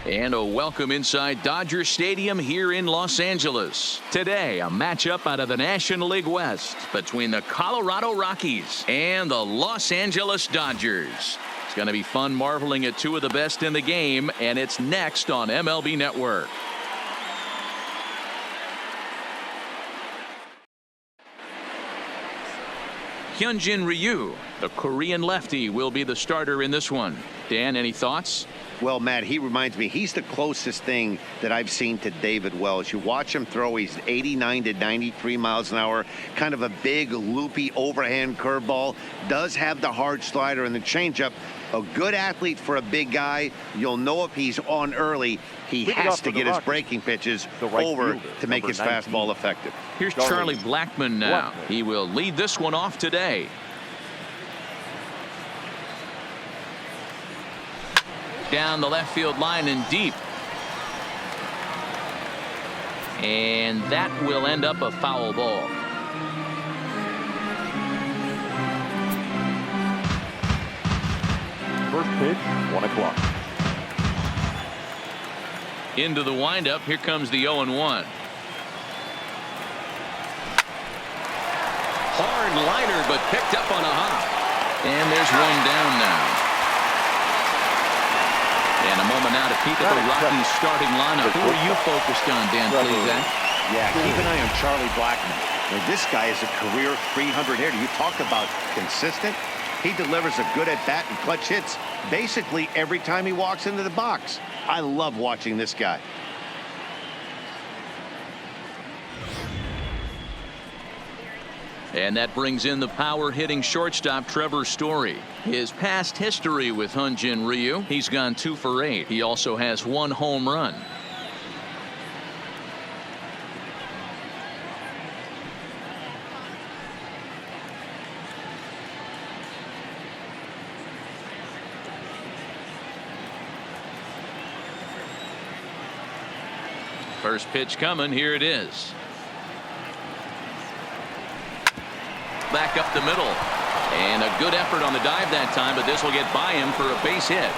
And a welcome inside Dodger Stadium here in Los Angeles. Today, a matchup out of the National League West between the Colorado Rockies and the Los Angeles Dodgers. It's going to be fun marveling at two of the best in the game, and it's next on MLB Network. Hyunjin Ryu, the Korean lefty, will be the starter in this one. Dan, any thoughts? Well, Matt, he reminds me, he's the closest thing that I've seen to David Wells. You watch him throw, he's 89 to 93 miles an hour, kind of a big, loopy, overhand curveball, does have the hard slider and the changeup. A good athlete for a big guy. You'll know if he's on early. He has to get his breaking pitches over to make his fastball effective. Here's Charlie Blackmon now. He will lead this one off today. Down the left field line and deep. And that will end up a foul ball. First pitch, 1 o'clock. Into the windup. Here comes the 0-1. Hard liner, but picked up on a hop. And there's one down now. And a moment now to peek at the Rockies starting lineup. Who are you focused on, Dan, please, Zach? Yeah, keep an eye on Charlie Blackmon. Now, this guy is a career 300 hitter. You talk about consistent. He delivers a good at-bat and clutch hits basically every time he walks into the box. I love watching this guy. And that brings in the power-hitting shortstop Trevor Story. His past history with Hyunjin Ryu, he's gone 2 for 8. He also has 1 home run. First pitch coming. Here it is. Back up the middle. And a good effort on the dive that time, but this will get by him for a base hit.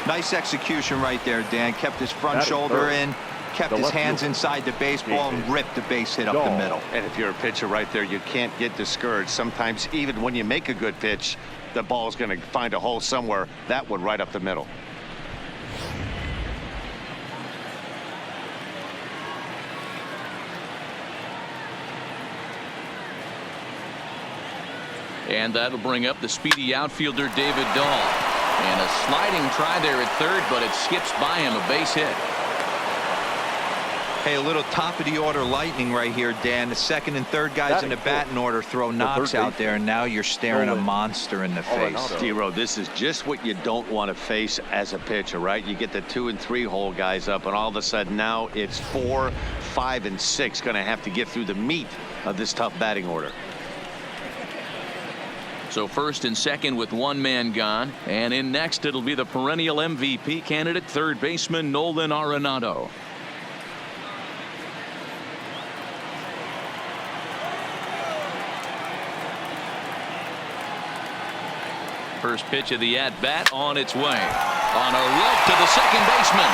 Nice execution right there, Dan. Kept his front shoulder in, kept his hands inside the baseball, and ripped the base hit up the middle. And if you're a pitcher right there, you can't get discouraged. Sometimes even when you make a good pitch, the ball's going to find a hole somewhere. That one right up the middle. And that'll bring up the speedy outfielder David Dahl. And a sliding try there at third, but it skips by him, a base hit. Hey, a little top of the order lightning right here, Dan. The second and third guys in the batting order throw knocks out there, and now you're staring a monster in the face. Zero, this is just what you don't want to face as a pitcher, right? You get the 2 and 3 hole guys up, and all of a sudden now it's 4, 5, and 6 going to have to get through the meat of this tough batting order. So first and second with 1 man gone, and in next it'll be the perennial MVP candidate, third baseman Nolan Arenado. First pitch of the at-bat on its way. On a rope to the second baseman.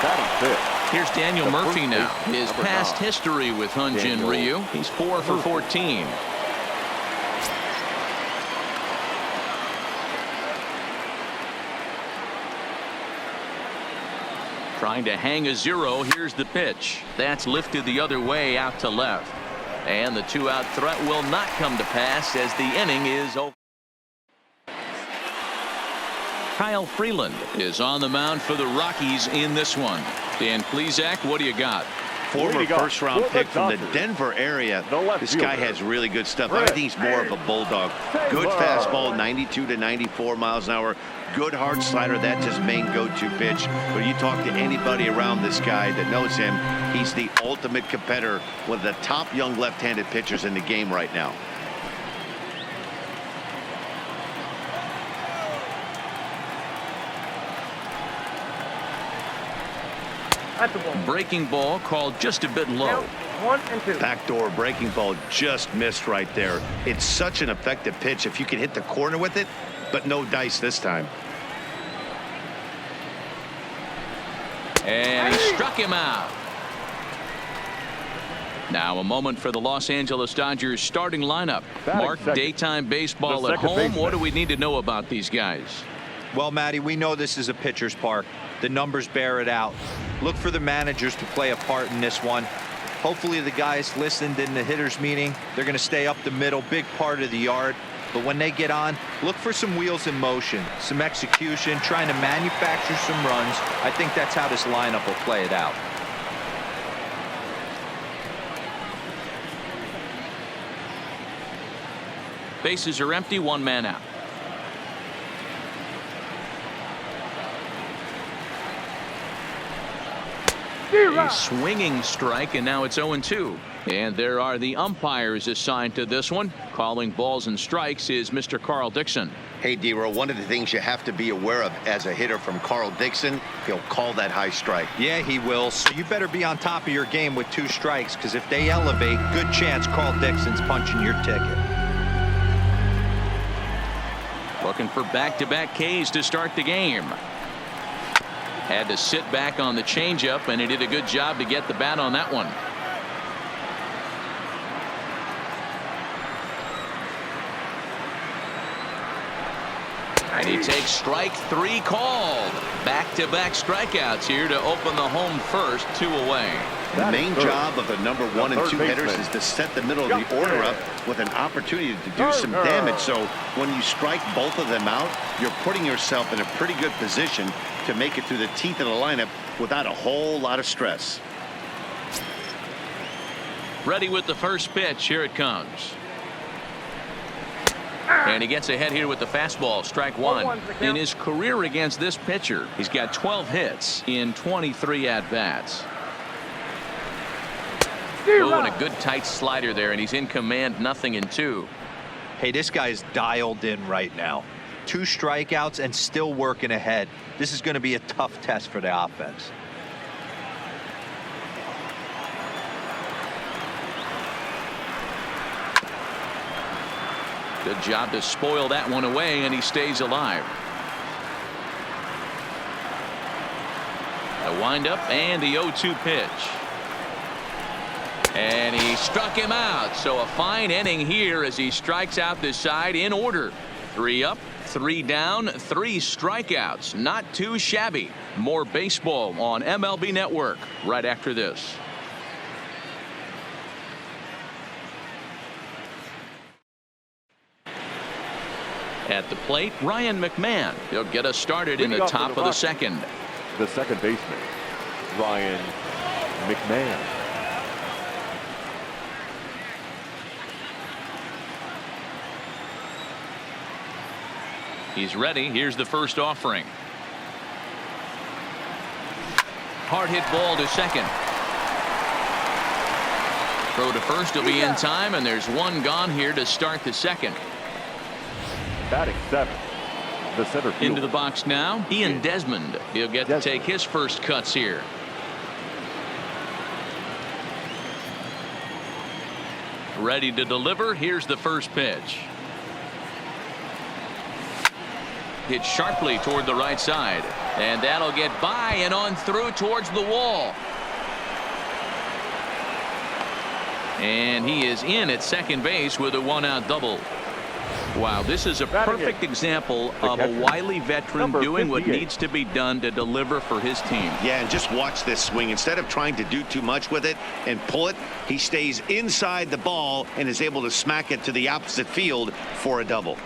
Batting fifth. Here's Daniel Murphy now. His past history with Hyunjin Ryu. He's 4 for 14. Trying to hang a 0. Here's the pitch. That's lifted the other way out to left. And the 2-out threat will not come to pass as the inning is over. Kyle Freeland is on the mound for the Rockies in this one. Dan Plesac, what do you got? Former first-round pick from the Denver area. This guy has really good stuff. I think he's more of a bulldog. Good fastball, 92 to 94 miles an hour. Good hard slider. That's his main go-to pitch. When you talk to anybody around this guy that knows him, he's the ultimate competitor, one of the top young left-handed pitchers in the game right now. Breaking ball called just a bit low. 1-2. Backdoor breaking ball just missed right there. It's such an effective pitch if you can hit the corner with it, but no dice this time. And he struck him out. Now a moment for the Los Angeles Dodgers starting lineup. Mark, daytime baseball at home. What do we need to know about these guys? Well, Matty, we know this is a pitcher's park. The numbers bear it out. Look for the managers to play a part in this one. Hopefully the guys listened in the hitters meeting. They're going to stay up the middle, big part of the yard. But when they get on, look for some wheels in motion, some execution, trying to manufacture some runs. I think that's how this lineup will play it out. Bases are empty, one man out. A swinging strike, and now it's 0-2. And there are the umpires assigned to this one. Calling balls and strikes is Mr. Carl Dixon. Hey, D-Row, one of the things you have to be aware of as a hitter from Carl Dixon, he'll call that high strike. Yeah, he will. So you better be on top of your game with 2 strikes, because if they elevate, good chance Carl Dixon's punching your ticket. Looking for back-to-back Ks to start the game. Had to sit back on the changeup, and he did a good job to get the bat on that one. And he takes strike 3 called. Back-to-back strikeouts here to open the home first, 2 away. The main job of the number 1 and 2 hitters is to set the middle of the order up with an opportunity to do some damage. So when you strike both of them out, you're putting yourself in a pretty good position to make it through the teeth of the lineup without a whole lot of stress. Ready with the first pitch. Here it comes. And he gets ahead here with the fastball. Strike 1. In his career against this pitcher, he's got 12 hits in 23 at-bats. Oh, and a good tight slider there, and he's in command, 0-2. Hey, this guy's dialed in right now. 2 strikeouts and still working ahead. This is going to be a tough test for the offense. Good job to spoil that one away, and he stays alive. A windup and the 0-2 pitch. And he struck him out. So a fine inning here as he strikes out this side in order. 3 up, 3 down, 3 strikeouts. Not too shabby. More baseball on MLB Network right after this. At the plate, Ryan McMahon. He'll get us started in the top of the second. The second baseman, Ryan McMahon. He's ready. Here's the first offering. Hard hit ball to second. Throw to first will be in time, and there's 1 gone here to start the second. Batting 7. The center fielder. Into the box now, Ian Desmond. He'll get to take his first cuts here. Ready to deliver. Here's the first pitch. Hit sharply toward the right side, and that'll get by and on through towards the wall. And he is in at second base with a 1-out double. Wow, this is a perfect example of a wily veteran doing what needs to be done to deliver for his team. Yeah, and just watch this swing. Instead of trying to do too much with it and pull it, he stays inside the ball and is able to smack it to the opposite field for a double.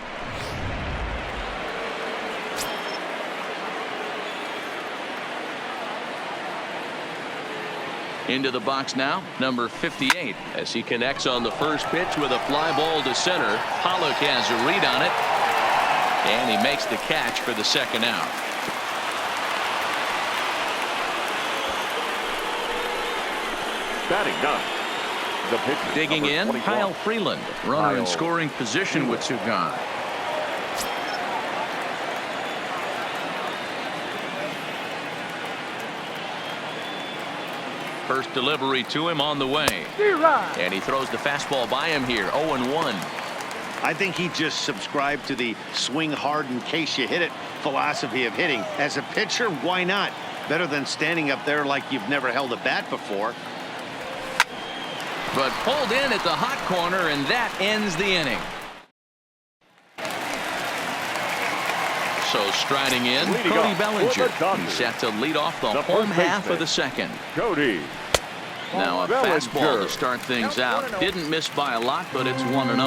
Into the box now, number 58, as he connects on the first pitch with a fly ball to center. Pollock has a read on it, and he makes the catch for the second out. Batting 9. The pitcher, digging in, 21. Kyle Freeland, runner in scoring position with 2 gone. First delivery to him on the way. And he throws the fastball by him here. 0-1. I think he just subscribed to the swing hard in case you hit it philosophy of hitting. As a pitcher, why not? Better than standing up there like you've never held a bat before. But pulled in at the hot corner, and that ends the inning. So striding in, Leading Cody off Bellinger. for the Dodgers, He's set to lead off the the home first half of baseman, the second. Cody Now a Bellinger. fastball to start things out. Didn't miss by a lot, but it's 1-0.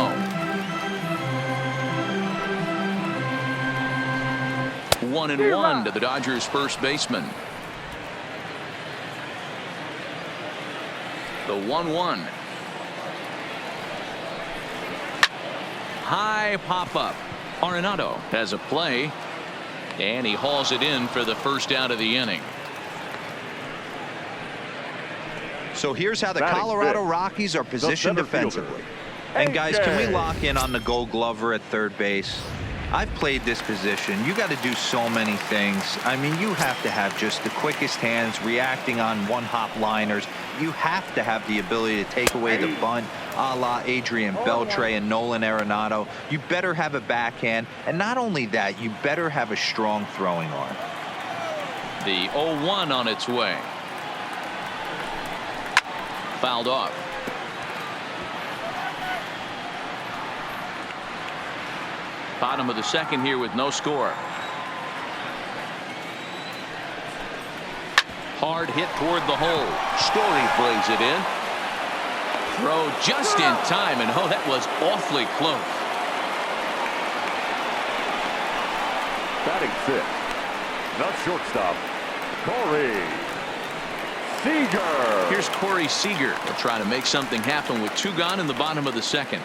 1-1 to the Dodgers first baseman. The 1-1. High pop-up. Arenado has a play, and he hauls it in for the first out of the inning. So here's how the Batting Colorado fifth, Rockies are positioned center fielder, defensively. And guys, can we AJ. lock in on the Gold Glover at third base? I've played this position. You got to do so many things. I mean, you have to have just the quickest hands, reacting on one-hop liners. You have to have the ability to take away the bunt, a la Adrian Beltre and Nolan Arenado. You better have a backhand, and not only that, you better have a strong throwing arm. The 0-1 on its way. Fouled off. Bottom of the second here with no score. Hard hit toward the hole. Story brings it in. Throw just in time, and oh, that was awfully close. Batting fifth, not shortstop, Corey Seager. Here's Corey Seager. He'll try to make something happen with 2 gone in the bottom of the second.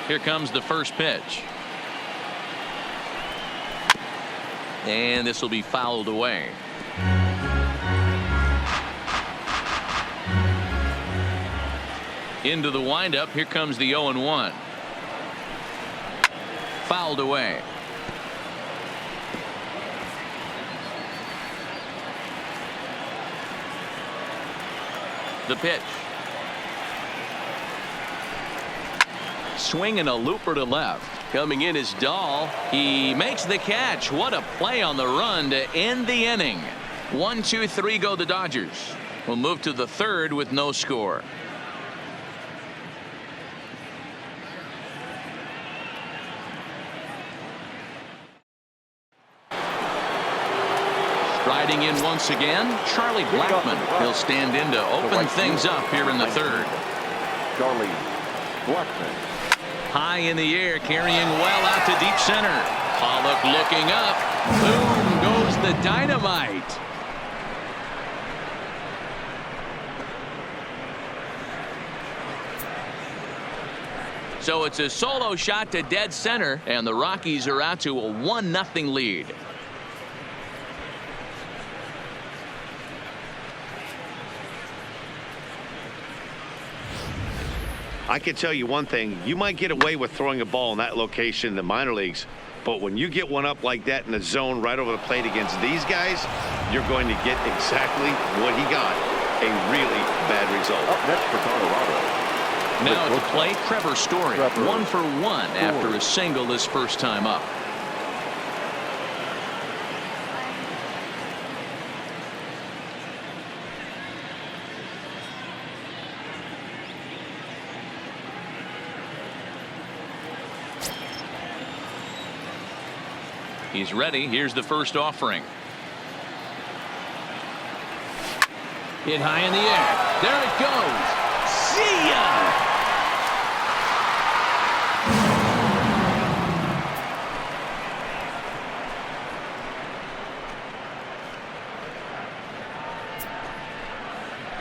Here comes the first pitch. And this will be fouled away. Into the windup. Here comes the 0-1. Fouled away. The pitch. Swinging a looper to left. Coming in is Dahl. He makes the catch. What a play on the run to end the inning. 1-2-3 go the Dodgers. We'll move to the third with no score. Striding in once again, Charlie Blackmon. He'll stand in to open things up here in the third. Charlie Blackmon. High in the air, carrying well out to deep center. Pollock looking up. Boom goes the dynamite. So it's a solo shot to dead center, and the Rockies are out to a 1-0 lead. I can tell you one thing. You might get away with throwing a ball in that location in the minor leagues, but when you get one up like that in the zone right over the plate against these guys, you're going to get exactly what he got, a really bad result. Up next for Colorado. Now at the plate, Trevor Story. 1 for 1 after a single his first time up. He's ready. Here's the first offering. Hit high in the air. There it goes. See ya!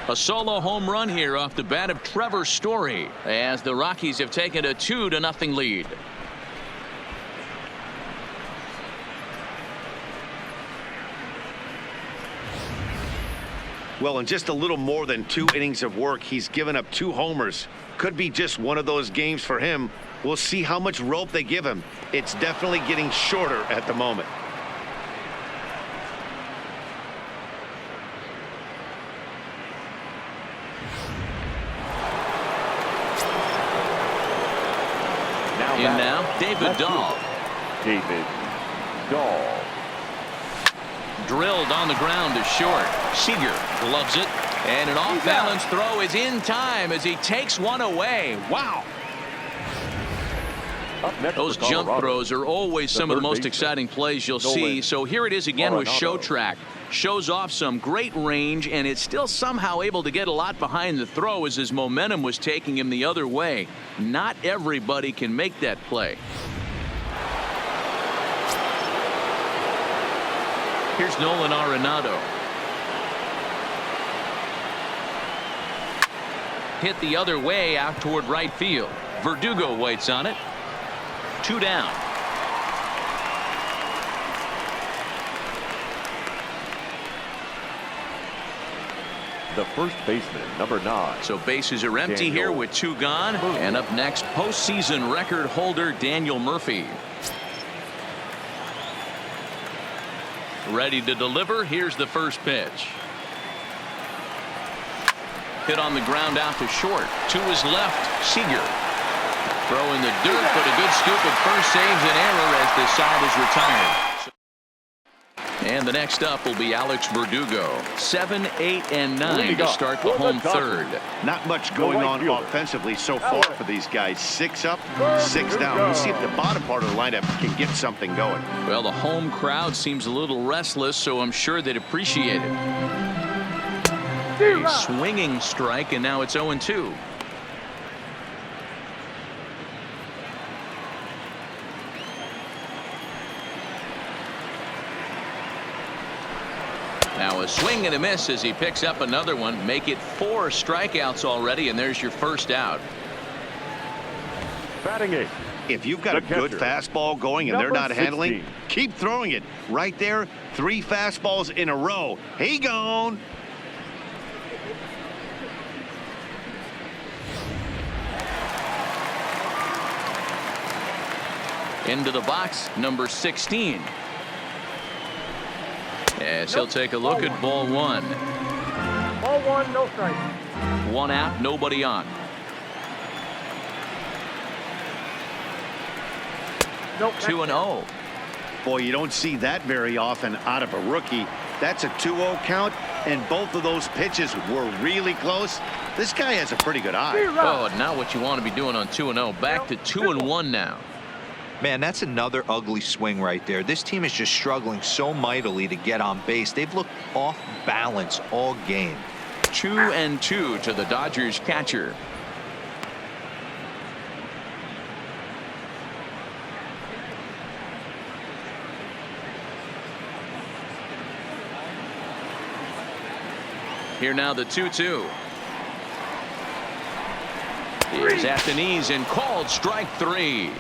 A solo home run here off the bat of Trevor Story as the Rockies have taken a 2-0 lead. Well, in just a little more than 2 innings of work, he's given up 2 homers. Could be just one of those games for him. We'll see how much rope they give him. It's definitely getting shorter at the moment. In now, David Dahl. David Dahl. Drilled on the ground to short. Seager gloves it. And an off-balance throw is in time as he takes one away. Wow. Up next Those for jump Colorado, throws are always some of the third most baseman, exciting plays you'll Nolan see. So here it is again with Show Arenado. Track. Shows off some great range, and it's still somehow able to get a lot behind the throw as his momentum was taking him the other way. Not everybody can make that play. Here's Nolan Arenado. Hit the other way out toward right field. Verdugo waits on it. 2 down. The first baseman, number 9. So bases are empty Daniel here with 2 gone. Murphy. And up next, postseason record holder Daniel Murphy. Ready to deliver. Here's the first pitch. Hit on the ground out to short. To his left, Seager. Throw in the dirt, but a good scoop at first saves an error as the side is retired. And the next up will be Alex Verdugo. 7, 8, and 9 to start the home third. Not much going right on fielder. offensively so far for these guys. 6 up, 6 down. We'll see if the bottom part of the lineup can get something going. Well, the home crowd seems a little restless, so I'm sure they'd appreciate it. A swinging strike, and now it's 0-2. Now a swing and a miss as he picks up another one. Make it 4 strikeouts already, and there's your first out. Batting 8. If you've got The a good catcher, fastball going and they're number not handling, 16. keep throwing it. Right there, 3 fastballs in a row. He gone. Into the box, number 16. As he'll take a look at ball 1. Ball 1, no strike. 1 out, nobody on. Nope. 2-0. Boy, you don't see that very often out of a rookie. That's a 2-0 count, and both of those pitches were really close. This guy has a pretty good eye. Oh, not what you want to be doing on 2-0. Back to 2-1 now. Man, that's another ugly swing right there. This team is just struggling so mightily to get on base. They've looked off balance all game. 2-2 to the Dodgers catcher. Here now the 2-2. Here's at the knees and called strike 3.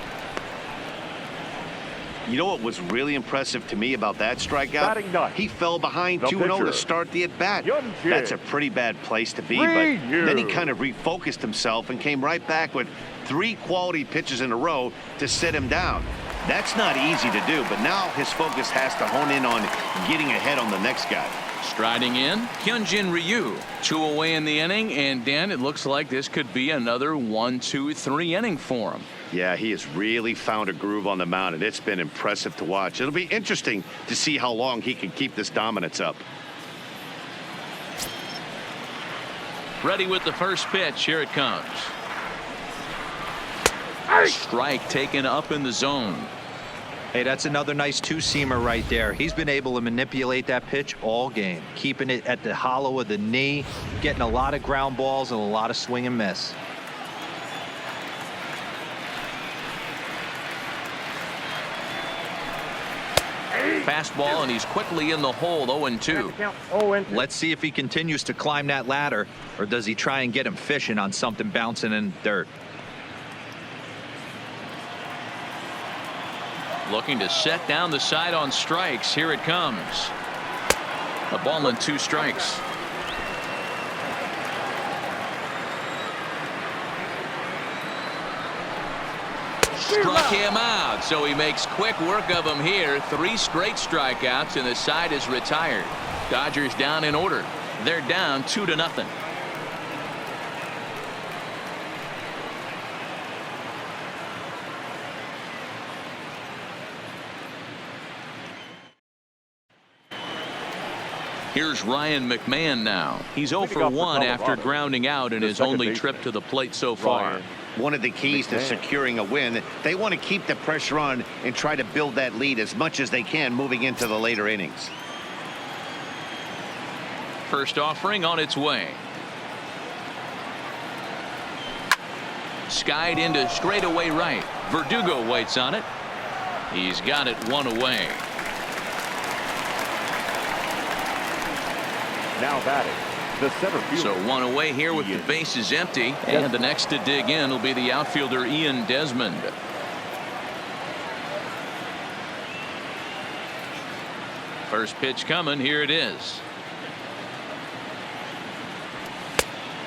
You know what was really impressive to me about that strikeout? Batting 9. He fell behind The 2-0 to pitcher, start the at-bat. Young Jay. That's a pretty bad place to be, Three but then he years. kind of refocused himself and came right back with 3 quality pitches in a row to sit him down. That's not easy to do, but now his focus has to hone in on getting ahead on the next guy. Striding in, Hyunjin Ryu. 2 away in the inning, and Dan, it looks like this could be another 1, 2, 3 inning for him. Yeah, he has really found a groove on the mound, and it's been impressive to watch. It'll be interesting to see how long he can keep this dominance up. Ready with the first pitch. Here it comes. Strike taken up in the zone. Hey, that's another nice 2-seamer right there. He's been able to manipulate that pitch all game, keeping it at the hollow of the knee, getting a lot of ground balls and a lot of swing and miss. Fastball, and he's quickly in the hole. 0-2. Count 0-2. Let's see if he continues to climb that ladder, or does he try and get him fishing on something bouncing in the dirt. Looking to set down the side on strikes. Here it comes. A ball and 2 strikes. Struck him out, so he makes quick work of him here. 3 straight strikeouts, and the side is retired. Dodgers down in order. They're down 2-0. Here's Ryan McMahon now. He's 0 for 1 after grounding out in his only trip to the plate so far. One of the keys to securing a win, they want to keep the pressure on and try to build that lead as much as they can moving into the later innings. First offering on its way. Skied into straightaway right. Verdugo waits on it. He's got it 1 away. Now batting, the center fielder. So 1 away here with the bases empty. And the next to dig in will be the outfielder Ian Desmond. First pitch coming. Here it is.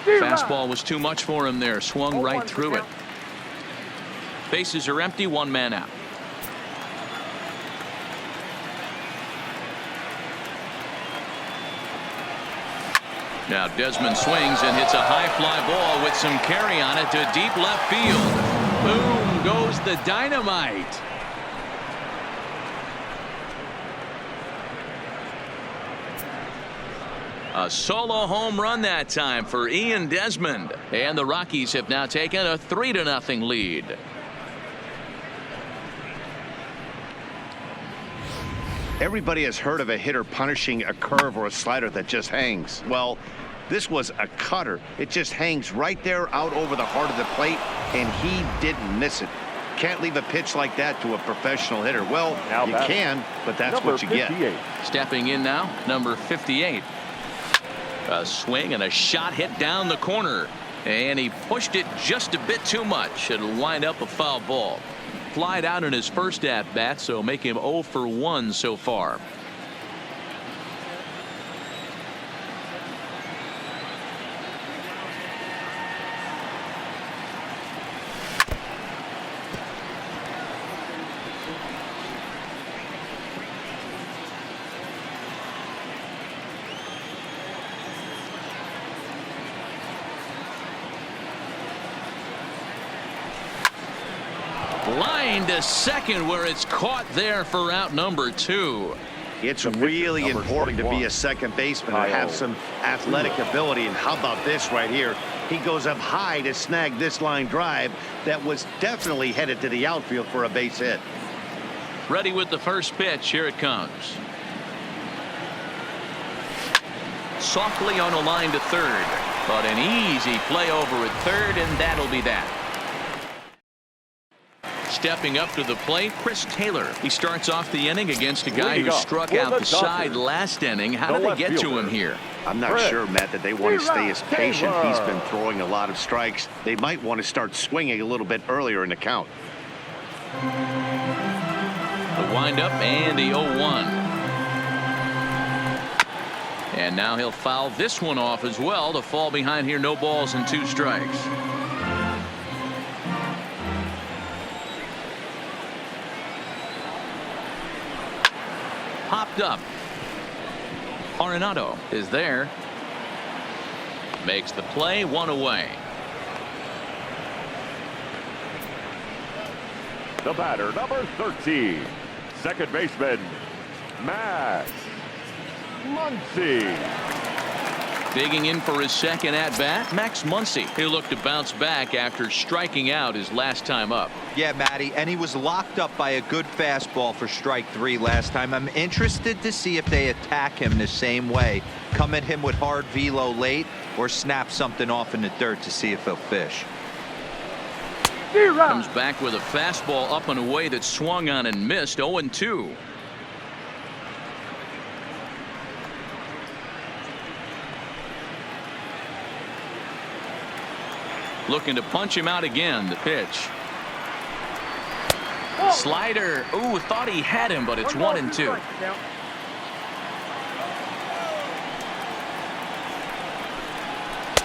Fastball was too much for him there. Swung right through it. Bases are empty. 1 man out. Now Desmond swings and hits a high fly ball with some carry on it to deep left field. Boom goes the dynamite. A solo home run that time for Ian Desmond. And the Rockies have now taken a 3-0 lead. Everybody has heard of a hitter punishing a curve or a slider that just hangs. Well, this was a cutter. It just hangs right there out over the heart of the plate, and he didn't miss it. Can't leave a pitch like that to a professional hitter. Well, you can, but that's what you get. Stepping in now, number 58. A swing and a shot hit down the corner, and he pushed it just a bit too much. It'll wind up a foul ball. Flied out in his first at bat, so make him 0 for 1 so far. Line to second where it's caught there for out number 2. It's really important to be a second baseman and have some athletic ability. And how about this right here? He goes up high to snag this line drive that was definitely headed to the outfield for a base hit. Ready with the first pitch. Here it comes. Softly on a line to third, but an easy play over at third, and that'll be that. Stepping up to the plate, Chris Taylor. He starts off the inning against a guy who struck out the side last inning. How did they get to him here? I'm not sure, Matt, that they want to stay as patient. He's been throwing a lot of strikes. They might want to start swinging a little bit earlier in the count. The windup and the 0-1. And now he'll foul this one off as well to fall behind here. No balls and 2 strikes. Popped up. Arenado is there. Makes the play. 1 away. The batter, number 13, second baseman, Max Muncy. Digging in for his second at bat, Max Muncy. He'll look to bounce back after striking out his last time up. Yeah, Matty, and he was locked up by a good fastball for strike 3 last time. I'm interested to see if they attack him the same way. Come at him with hard velo late or snap something off in the dirt to see if he'll fish. Comes back with a fastball up and away that swung on and missed. 0-2. Looking to punch him out again. The pitch. Slider. Ooh, thought he had him, but it's 1-2.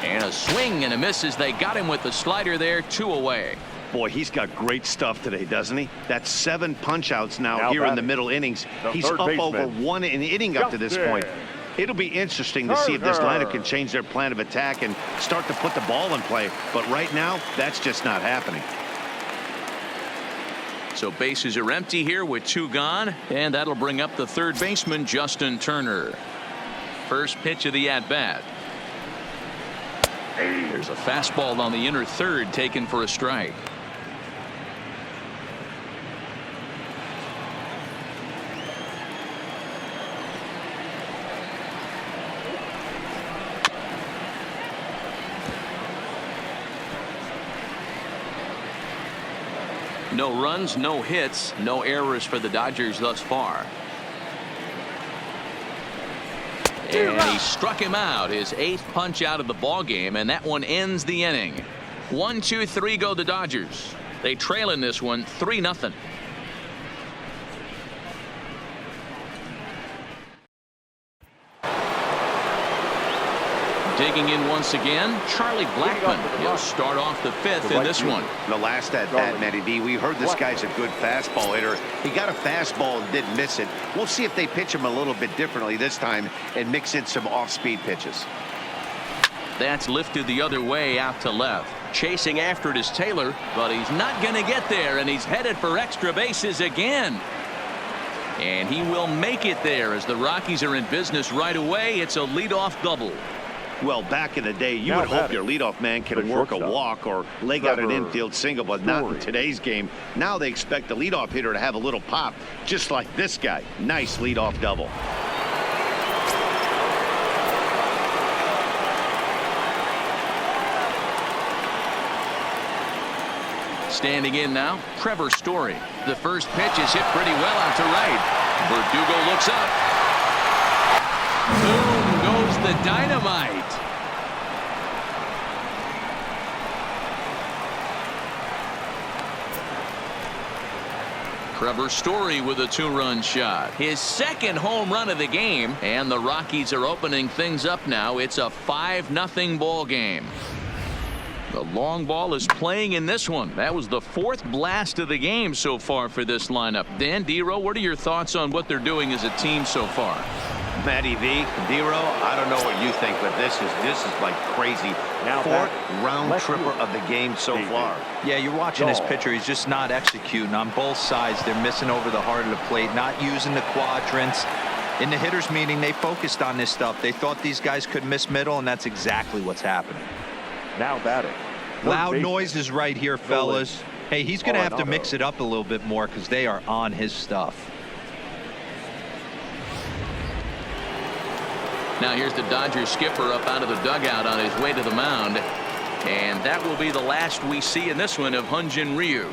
And a swing and a miss as they got him with the slider there. 2 away. Boy, he's got great stuff today, doesn't he? That's 7 punch outs now here in the middle innings. He's up over 1 inning up to this point. It'll be interesting to see if this lineup can change their plan of attack and start to put the ball in play. But right now, that's just not happening. So bases are empty here with 2 gone, and that'll bring up the third baseman, Justin Turner. first pitch of the at-bat. There's a fastball on the inner third taken for a strike. No runs, no hits, no errors for the Dodgers thus far. And he struck him out, his 8th punch out of the ball game, and that one ends the inning. 1-2-3 go the Dodgers. They trail in this one 3-0. Digging in once again, Charlie Blackmon. He'll start off the 5th in this one. The last at bat, Matty V, we heard this guy's a good fastball hitter. He got a fastball and didn't miss it. We'll see if they pitch him a little bit differently this time and mix in some off-speed pitches. That's lifted the other way out to left. Chasing after it is Taylor, but he's not going to get there, and he's headed for extra bases again. And he will make it there as the Rockies are in business right away. It's a leadoff double. Well, back in the day, you would hope your leadoff man can work a walk or leg out an infield single, but not in today's game. Now they expect the leadoff hitter to have a little pop, just like this guy. Nice leadoff double. Standing in now, Trevor Story. The first pitch is hit pretty well out to right. Verdugo looks up. Boom goes the dynamite. Trevor Story with a 2-run shot. His 2nd home run of the game, and the Rockies are opening things up now. It's a 5-0 ball game. The long ball is playing in this one. That was the 4th blast of the game so far for this lineup. Dan Dero, what are your thoughts on what they're doing as a team so far? Matty V, Dero, I don't know what you think, but this is like crazy. Now 4th round tripper of the game so far. Yeah, you're watching this pitcher. He's just not executing on both sides. They're missing over the heart of the plate, not using the quadrants. In the hitters meeting, they focused on this stuff. They thought these guys could miss middle, and that's exactly what's happening. Now batting. Loud noises right here, fellas. Hey, he's going to have to mix it up a little bit more because they are on his stuff. Now here's the Dodgers skipper up out of the dugout on his way to the mound. And that will be the last we see in this one of Hyun-Jin Ryu.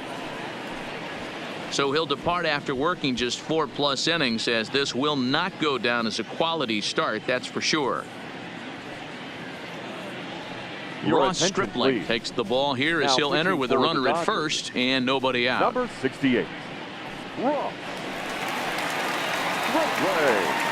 So he'll depart after working just 4+ innings, as this will not go down as a quality start, that's for sure. Ross Stripling takes the ball here as he'll enter with a runner at first and nobody out. Number 68. Ross Stripling.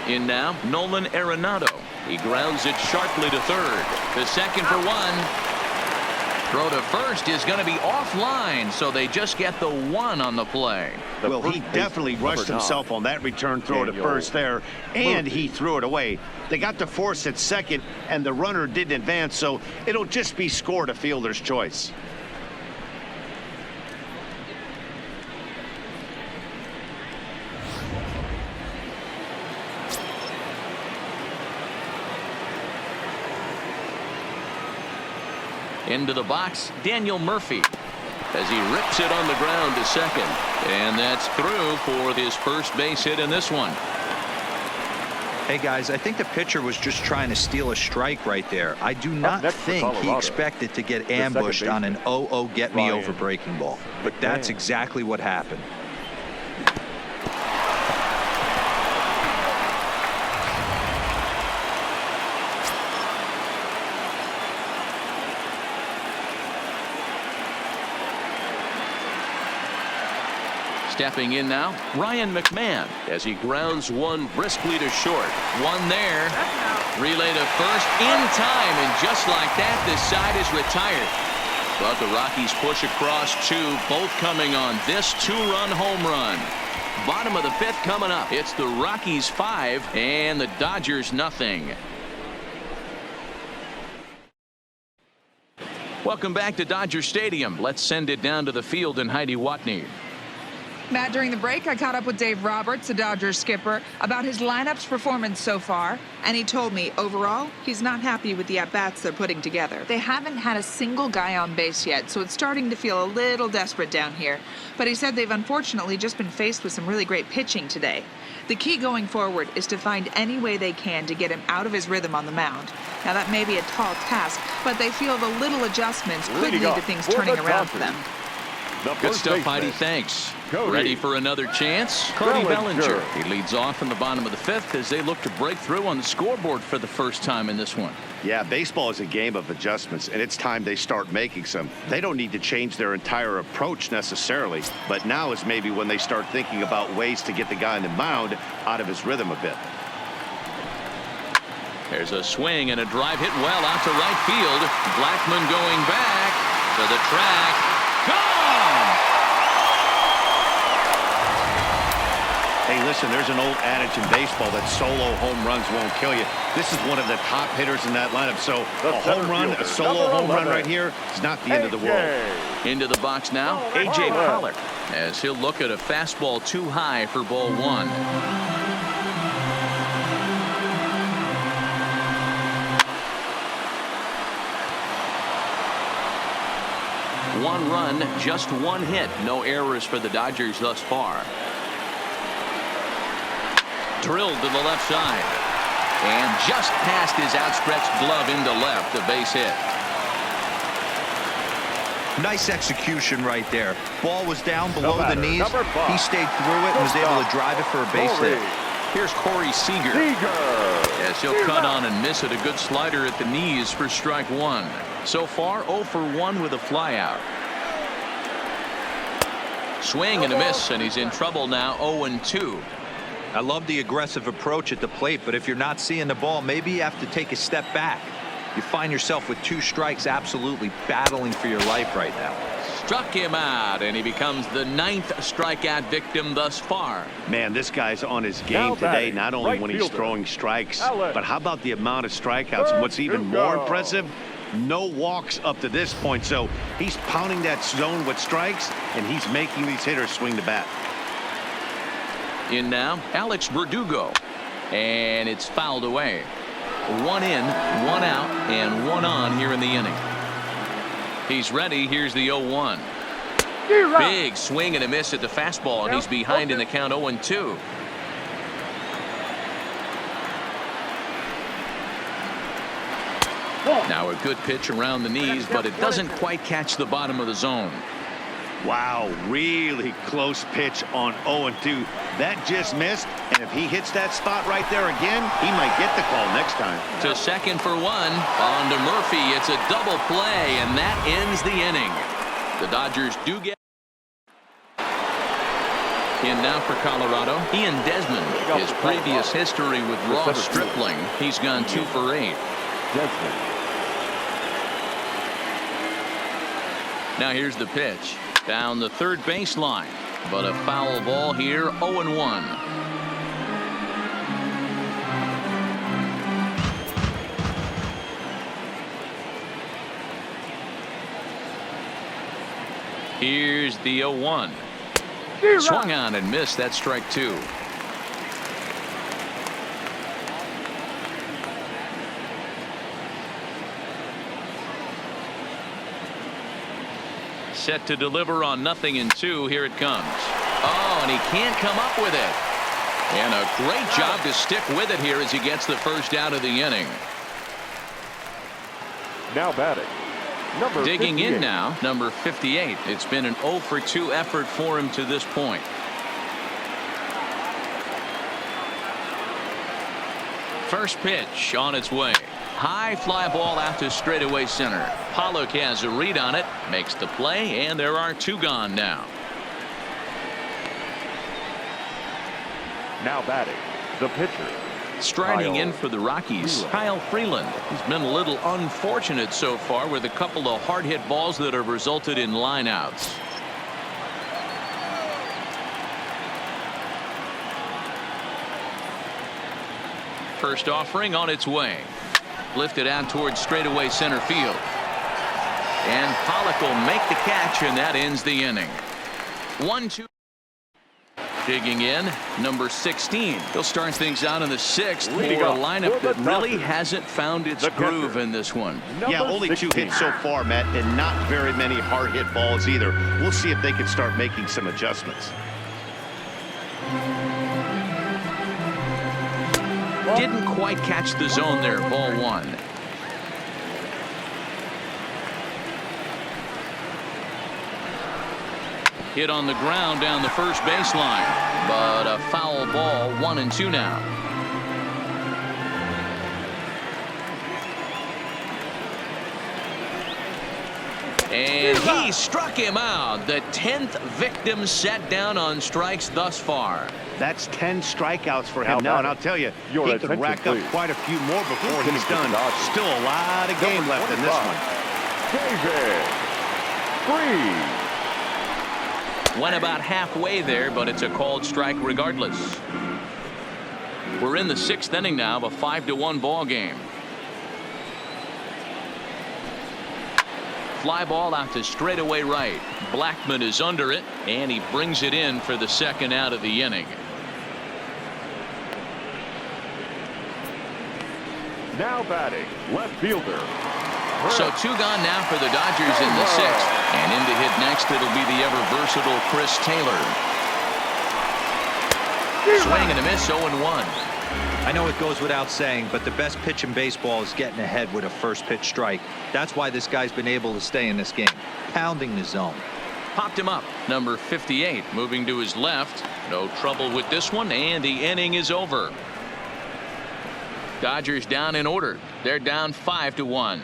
In now, Nolan Arenado. He grounds it sharply to third. The second for 1. Throw to first is going to be offline, so they just get the 1 on the play. Well, he definitely rushed himself on that return throw to first there, and he threw it away. They got to force at second, and the runner didn't advance, so it'll just be scored a fielder's choice. Into the box, Daniel Murphy, as he rips it on the ground to second. And that's through for his first base hit in this one. Hey, guys, I think the pitcher was just trying to steal a strike right there. I do not think he expected to get ambushed on an 0-0 get-me-over breaking ball. But that's exactly what happened. Stepping in now, Ryan McMahon, as he grounds 1 briskly to short. 1 there. Relay to first in time, and just like that, this side is retired. But the Rockies push across 2, both coming on this 2-run home run. Bottom of the fifth coming up. It's the Rockies 5 and the Dodgers nothing. Welcome back to Dodger Stadium. Let's send it down to the field and Heidi Watney. Matt, during the break, I caught up with Dave Roberts, the Dodgers skipper, about his lineup's performance so far, and he told me, overall, he's not happy with the at-bats they're putting together. They haven't had a single guy on base yet, so it's starting to feel a little desperate down here. But he said they've unfortunately just been faced with some really great pitching today. The key going forward is to find any way they can to get him out of his rhythm on the mound. Now, that may be a tall task, but they feel the little adjustments could lead to things turning around for them. Good stuff, Heidi. Thanks. Ready for another chance? Cody Bellinger. He leads off in the bottom of the fifth as they look to break through on the scoreboard for the first time in this one. Yeah, baseball is a game of adjustments, and it's time they start making some. They don't need to change their entire approach necessarily, but now is maybe when they start thinking about ways to get the guy on the mound out of his rhythm a bit. There's a swing and a drive hit well out to right field. Blackman going back to the track. Gone! Hey, listen, there's an old adage in baseball that solo home runs won't kill you. This is one of the top hitters in that lineup. So a home run, a solo home run right here is not the end of the world. Into the box now, A.J. Pollock, as he'll look at a fastball too high for ball one. One run, just one hit. No errors for the Dodgers thus far. Drilled to the left side. And just past his outstretched glove into left, a base hit. Nice execution right there. Ball was down below the knees. He stayed through it and was able to drive it for a base hit. Here's Corey Seager. As he'll cut on and miss it. A good slider at the knees for strike one. So far, 0 for 1 with a flyout. Swing and a miss, and he's in trouble now, 0-2. I love the aggressive approach at the plate, but if you're not seeing the ball, maybe you have to take a step back. You find yourself with 2 strikes, absolutely battling for your life right now. Struck him out, and he becomes the 9th strikeout victim thus far. Man, this guy's on his game today, not only when he's throwing strikes, but how about the amount of strikeouts? And what's even more impressive, no walks up to this point. So he's pounding that zone with strikes, and he's making these hitters swing the bat. In now, Alex Verdugo, and it's fouled away. 1 in, 1 out, and 1 on here in the inning. He's ready. Here's the 0-1. Big swing and a miss at the fastball, and he's behind in the count, 0-2. Now a good pitch around the knees, but it doesn't quite catch the bottom of the zone. Wow, really close pitch on 0-2. That just missed, and if he hits that spot right there again, he might get the call next time. To second for 1. On to Murphy. It's a double play, and that ends the inning. The Dodgers do get in now for Colorado. Ian Desmond. His previous history with Ross Stripling. He's gone 2 for 8. Desmond. Now here's the pitch. Down the third baseline, but a foul ball here, 0-1. Here's the 0-1. Swung on and missed. That's strike 2. Set to deliver on 0-2. Here it comes. Oh, and he can't come up with it. And a great job to stick with it here as he gets the first out of the inning. Now batting, number Digging 58. in now, number 58. It's been an 0 for 2 effort for him to this point. First pitch on its way. High fly ball out to straightaway center. Pollock has a read on it, makes the play, and there are 2 gone now. Now batting, the pitcher. Striding in for the Rockies, Kyle Freeland. He's been a little unfortunate so far with a couple of hard hit balls that have resulted in lineouts. First offering on its way. Lifted out towards straightaway center field. And Pollock will make the catch, and that ends the inning. 1-2. Digging in, number 16. He'll start things out in the 6th for a lineup that really hasn't found its groove in this one. Yeah, only 2 hits so far, Matt, and not very many hard hit balls either. We'll see if they can start making some adjustments. Didn't quite catch the zone there. Ball 1. Hit on the ground down the first baseline, but a foul ball. 1-2 now. And he struck him out. The 10th victim set down on strikes thus far. That's 10 strikeouts for him now, and I'll tell you, he could rack up quite a few more before he's done. Still a lot of game left in this one. David Freese. Went about halfway there, but it's a called strike regardless. We're in the 6th inning now of a 5-1 ball game. Fly ball out to straightaway right. Blackman is under it, and he brings it in for the 2nd out of the inning. Now batting, left fielder. So 2 gone now for the Dodgers in the 6th. And in to hit next, it'll be the ever-versatile Chris Taylor. Swing and a miss, 0-1. I know it goes without saying, but the best pitch in baseball is getting ahead with a first pitch strike. That's why this guy's been able to stay in this game, pounding the zone. Popped him up. Number 58 moving to his left. No trouble with this one, and the inning is over. Dodgers down in order. They're down 5-1.